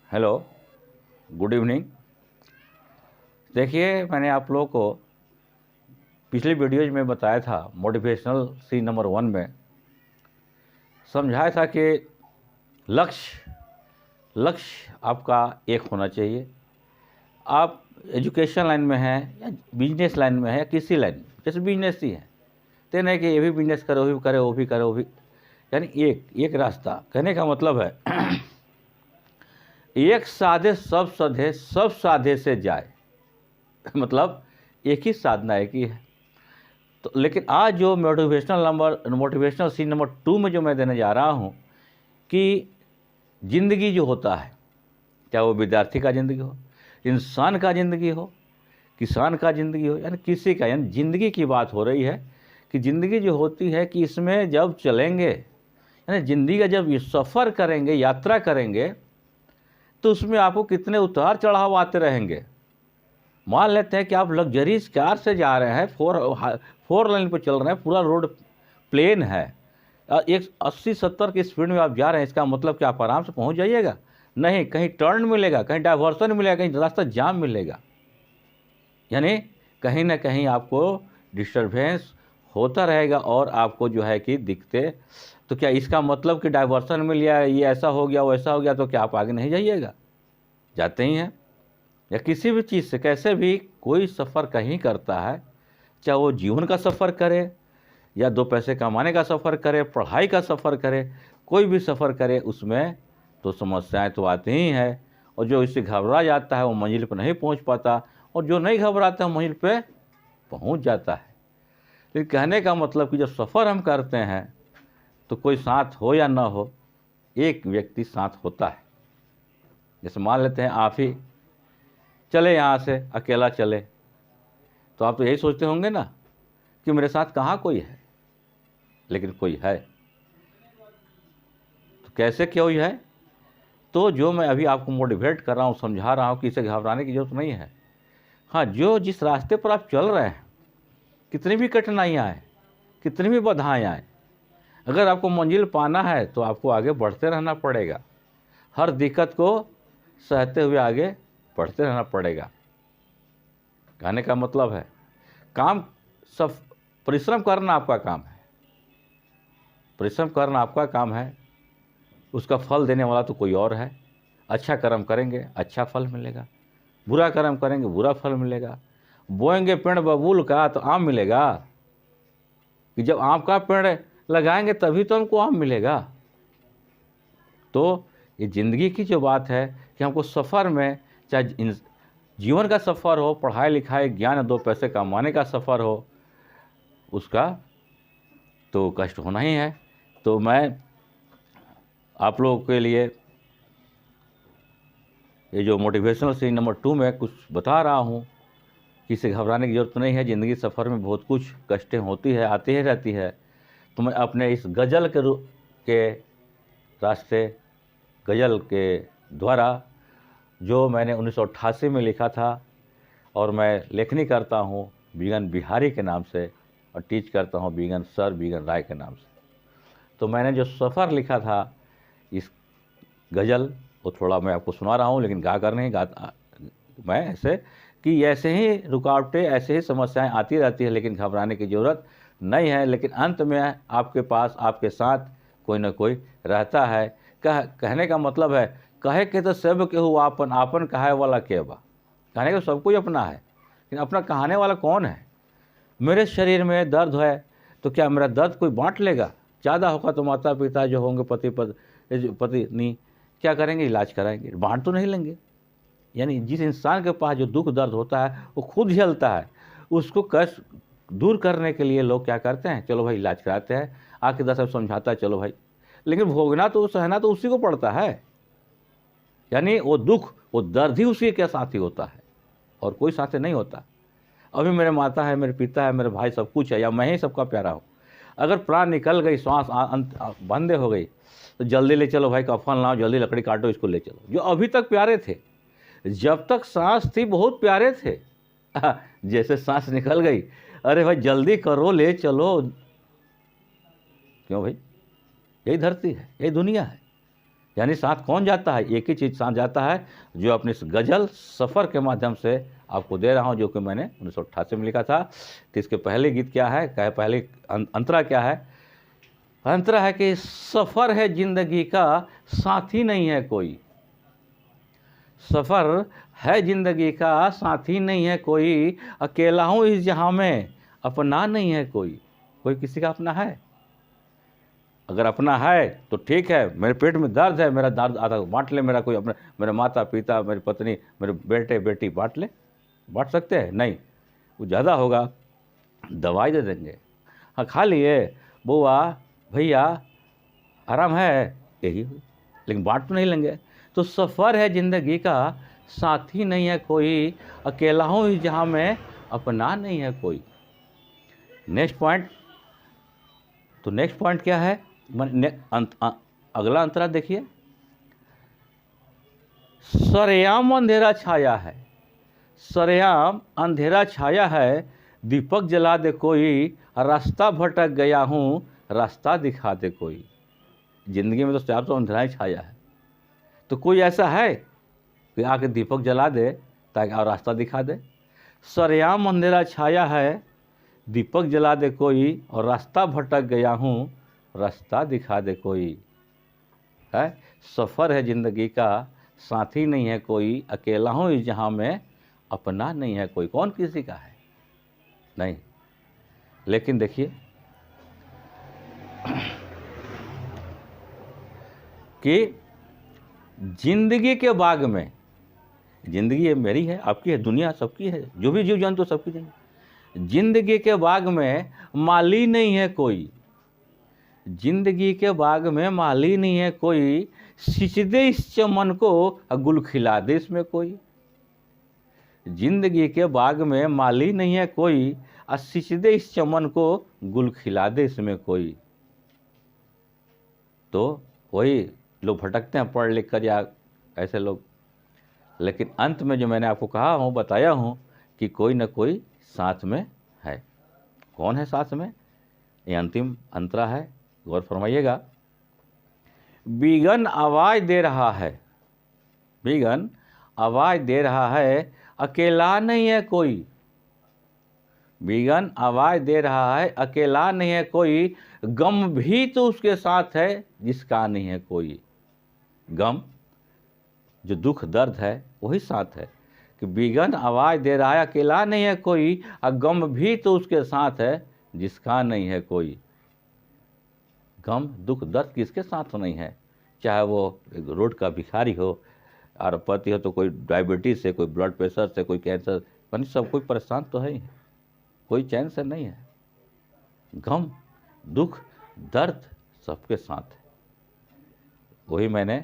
Hello, good evening. देखिए, मैंने आप लोगों को पिछली वीडियोज में बताया था, मोटिवेशनल सी नंबर 1 में समझाया था कि लक्ष्य आपका एक होना चाहिए। आप एजुकेशन लाइन में हैं या बिजनेस लाइन में है या किसी लाइन में, जैसे बिजनेस ही है तो नहीं कि ये भी बिजनेस करे, वो भी करे, वो भी करे, वो भी, यानी एक रास्ता। कहने का मतलब है एक साधे सब सधे, सब साधे से जाए मतलब एक ही साधना एक ही है। तो लेकिन आज जो मोटिवेशनल सीन नंबर 2 में जो मैं देने जा रहा हूँ कि ज़िंदगी जो होता है, चाहे वो विद्यार्थी का ज़िंदगी हो, इंसान का ज़िंदगी हो, किसान का ज़िंदगी हो, यानी किसी का, यानी ज़िंदगी की बात हो रही है कि ज़िंदगी जो होती है कि इसमें जब चलेंगे, यानी ज़िंदगी का जब ये सफ़र करेंगे, यात्रा करेंगे, तो उसमें आपको कितने उतार चढ़ाव आते रहेंगे। मान लेते हैं कि आप लग्जरीज कार से जा रहे हैं, फोर लाइन पर चल रहे हैं, पूरा रोड प्लेन है, एक 80-70 की स्पीड में आप जा रहे हैं, इसका मतलब कि आप आराम से पहुंच जाइएगा? नहीं, कहीं टर्न मिलेगा, कहीं डाइवर्सन मिलेगा, कहीं रास्ता जाम मिलेगा, यानी कहीं ना कहीं आपको डिस्टर्बेंस होता रहेगा और आपको जो है कि दिखते। तो क्या इसका मतलब कि डाइवर्सन मिल गया, ये ऐसा हो गया, वैसा हो गया, तो क्या आप आगे नहीं जाइएगा? जाते ही हैं। या किसी भी चीज़ से, कैसे भी कोई सफ़र कहीं करता है, चाहे वो जीवन का सफ़र करे या 2 पैसे कमाने का सफ़र करे, पढ़ाई का सफ़र करे, कोई भी सफ़र करे, उसमें तो समस्याएं तो आती ही हैं। और जो इससे घबरा जाता है वो मंजिल पर नहीं पहुंच पाता, और जो नहीं घबराता है मंजिल पे पहुंच जाता है। लेकिन कहने का मतलब कि जब सफ़र हम करते हैं तो कोई साथ हो या ना हो, एक व्यक्ति साथ होता है। जैसे मान लेते हैं आप ही चले यहाँ से, अकेला चले, तो आप तो यही सोचते होंगे ना कि मेरे साथ कहाँ कोई है, लेकिन कोई है। तो कैसे कोई है? तो जो मैं अभी आपको मोटिवेट कर रहा हूँ, समझा रहा हूँ कि इसे घबराने की ज़रूरत नहीं है। हाँ, जो जिस रास्ते पर आप चल रहे हैं, कितनी भी कठिनाइयाँ आए, कितनी भी बाधाएँ आए, अगर आपको मंजिल पाना है तो आपको आगे बढ़ते रहना पड़ेगा। हर दिक्कत को सहते हुए आगे बढ़ते रहना पड़ेगा। कहने का मतलब है काम सब, परिश्रम करना आपका काम है, परिश्रम करना आपका काम है, उसका फल देने वाला तो कोई और है। अच्छा कर्म करेंगे अच्छा फल मिलेगा, बुरा कर्म करेंगे बुरा फल मिलेगा। बोएंगे पेड़ बबूल का तो आम मिलेगा, कि जब आम का पेड़ लगाएंगे तभी तो हमको आम मिलेगा। तो ये ज़िंदगी की जो बात है कि हमको सफ़र में, चाहे जीवन का सफ़र हो, पढ़ाई लिखाई ज्ञान 2 पैसे कमाने का सफ़र हो, उसका तो कष्ट होना ही है। तो मैं आप लोगों के लिए ये जो मोटिवेशनल सीन नंबर 2 में कुछ बता रहा हूँ कि इसे घबराने की ज़रूरत नहीं है। ज़िंदगी सफ़र में बहुत कुछ कष्टें होती है, आती ही रहती है। तो मैं अपने इस गज़ल के रास्ते, गज़ल के द्वारा, जो मैंने 1988 में लिखा था, और मैं लेखनी करता हूँ बीगन बिहारी के नाम से, और टीच करता हूँ बीगन राय के नाम से। तो मैंने जो सफ़र लिखा था इस गज़ल, वो थोड़ा मैं आपको सुना रहा हूँ, लेकिन गा कर नहीं गाता मैं, ऐसे कि ऐसे ही रुकावटें, ऐसे ही समस्याएं आती रहती है, लेकिन घबराने की ज़रूरत नहीं है। लेकिन अंत में आपके पास, आपके साथ कोई ना कोई रहता है। कहने का मतलब है, कहे के तो सब के हुआ आपन, आपन कहे वाला के बा। कहने का सब कुछ अपना है, लेकिन अपना कहाने वाला कौन है? मेरे शरीर में दर्द है तो क्या मेरा दर्द कोई बांट लेगा? ज़्यादा होगा तो माता पिता जो होंगे, पत्नी क्या करेंगे? इलाज कराएंगे, बांट तो नहीं लेंगे। यानी जिस इंसान के पास जो दुख दर्द होता है वो खुद झेलता है, उसको कष्ट दूर करने के लिए लोग क्या करते हैं, चलो भाई इलाज कराते हैं, आके 10 सब समझाता है, चलो भाई। लेकिन भोगना तो, सहना तो उसी को पड़ता है। यानी वो दुख, वो दर्द ही उसी के साथ ही होता है, और कोई साथ नहीं होता। अभी मेरे माता है, मेरे पिता है, मेरे भाई, सब कुछ है, या मैं ही सबका प्यारा हूँ। अगर प्राण निकल गई, श्वास बंद हो गई, तो जल्दी ले चलो भाई, कफन लाओ, जल्दी लकड़ी काटो, इसको ले चलो। जो अभी तक प्यारे थे, जब तक सांस थी बहुत प्यारे थे, जैसे सांस निकल गई, अरे भाई जल्दी करो, ले चलो। क्यों भाई? यही धरती है, यही दुनिया है। यानी साथ कौन जाता है? एक ही चीज़ साथ जाता है, जो अपनी इस गज़ल सफ़र के माध्यम से आपको दे रहा हूँ, जो कि मैंने 1988 में लिखा था। तो इसके पहले गीत क्या है, पहले अंतरा क्या है? अंतरा है कि सफ़र है ज़िंदगी का, साथी नहीं है कोई। सफ़र है ज़िंदगी का, साथी नहीं है कोई, अकेला हूँ इस जहाँ में, अपना नहीं है कोई। कोई किसी का अपना है? अगर अपना है तो ठीक है, मेरे पेट में दर्द है, मेरा दर्द आधा बांट ले, मेरा कोई अपना, मेरे माता पिता, मेरी पत्नी, मेरे बेटे बेटी बांट ले, बांट सकते हैं? नहीं, वो ज़्यादा होगा दवाई दे देंगे। हाँ, खा लिए बुआ भैया, आराम है, यही हो, लेकिन बांट तो नहीं लेंगे। तो सफ़र है ज़िंदगी का, साथी नहीं है कोई, अकेला हूँ इस जहाँ में, अपना नहीं है कोई। नेक्स्ट पॉइंट, तो नेक्स्ट पॉइंट क्या है? अगला अंतरा देखिए, सरेआम अंधेरा छाया है, सरेआम अंधेरा छाया है, दीपक जला दे कोई, रास्ता भटक गया हूँ, रास्ता दिखा दे कोई। ज़िंदगी में तो चार तो अंधेरा ही छाया है, तो कोई ऐसा है कि आके दीपक जला दे ताकि और रास्ता दिखा दे? सरेआम अंधेरा छाया है, दीपक जला दे कोई, और रास्ता भटक गया हूँ, रास्ता दिखा दे कोई। है, सफ़र है ज़िंदगी का, साथी नहीं है कोई, अकेला हूँ इस जहाँ में, अपना नहीं है कोई। कौन किसी का है? नहीं। लेकिन देखिए कि जिंदगी के बाग में, जिंदगी मेरी है, आपकी है, दुनिया सबकी है, जो भी जीव जंतु सबकी जिंदगी। जिंदगी के बाग में माली नहीं है कोई, जिंदगी के बाग में माली नहीं है कोई, सिंच दे इस चमन को, गुल खिला दे इसमें कोई। जिंदगी के बाग में माली नहीं है कोई, सिंच दे इस चमन को, गुल खिला दे इसमें कोई। तो वही लोग भटकते हैं पढ़ लिख कर, या ऐसे लोग, लेकिन अंत में जो मैंने आपको कहा हूँ, बताया हूँ कि कोई न कोई साथ में है। कौन है साथ में? ये अंतिम अंतरा है, गौर फरमाइएगा। बीगन आवाज़ दे रहा है, बीगन आवाज़ दे रहा है, अकेला नहीं है कोई। बीगन आवाज़ दे रहा है, अकेला नहीं है कोई, गम भी तो उसके साथ है, जिसका नहीं है कोई। गम, जो दुख दर्द है, वही साथ है। कि बीगन आवाज़ दे रहा है, अकेला नहीं है कोई, और गम भी तो उसके साथ है, जिसका नहीं है कोई। गम दुख दर्द किसके साथ नहीं है? चाहे वो रोड का भिखारी हो, और पति हो तो कोई डायबिटीज़ से, कोई ब्लड प्रेशर से, कोई कैंसर, यानी सब कोई परेशान तो है ही, कोई चैन से नहीं है। गम दुख दर्द सबके साथ है। वही मैंने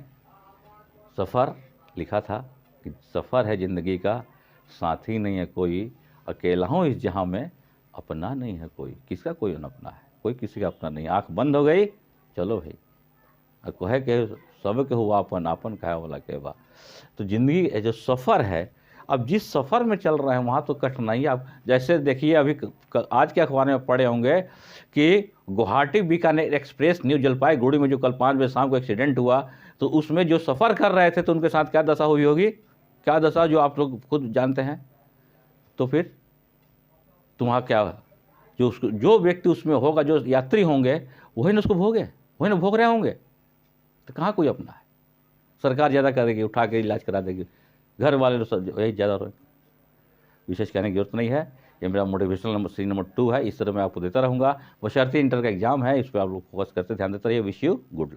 सफ़र लिखा था कि सफ़र है ज़िंदगी का, साथी नहीं है कोई, अकेला हूँ इस जहाँ में, अपना नहीं है कोई। किसका कोई अपना है? कोई किसी का अपना नहीं। आँख बंद हो गई, चलो भाई, कहे के सब के हुआ अपन, आपन कहे वाला के बा। तो ज़िंदगी जो सफ़र है, अब जिस सफ़र में चल रहे हैं वहाँ तो कठिनाई। आप जैसे देखिए, अभी आज के अखबार में पढ़े होंगे कि गुवाहाटी बीकानेर एक्सप्रेस न्यू जलपाईगुड़ी में जो कल 5 बजे शाम को एक्सीडेंट हुआ, तो उसमें जो सफ़र कर रहे थे तो उनके साथ क्या दशा हुई होगी, क्या दशा, जो आप लोग खुद जानते हैं। तो फिर तुम्हारा क्या, जो व्यक्ति उसमें होगा, जो यात्री होंगे, वही ना उसको भोगे, वही ना भोग रहे होंगे। तो कहाँ कोई अपना है? सरकार ज़्यादा करेगी, उठा के इलाज करा देगी, घर वाले लोग यही ज़्यादा रोए। विशेष कहने की जरूरत नहीं है। ये मेरा मोटिवेशनल नंबर सीरीज नंबर 2 है। इस तरह मैं आपको देता रहूँगा। बशर्ते इंटर का एग्जाम है, इस पर आप लोग फोकस करते, ध्यान देते रहिए। Wish you good luck.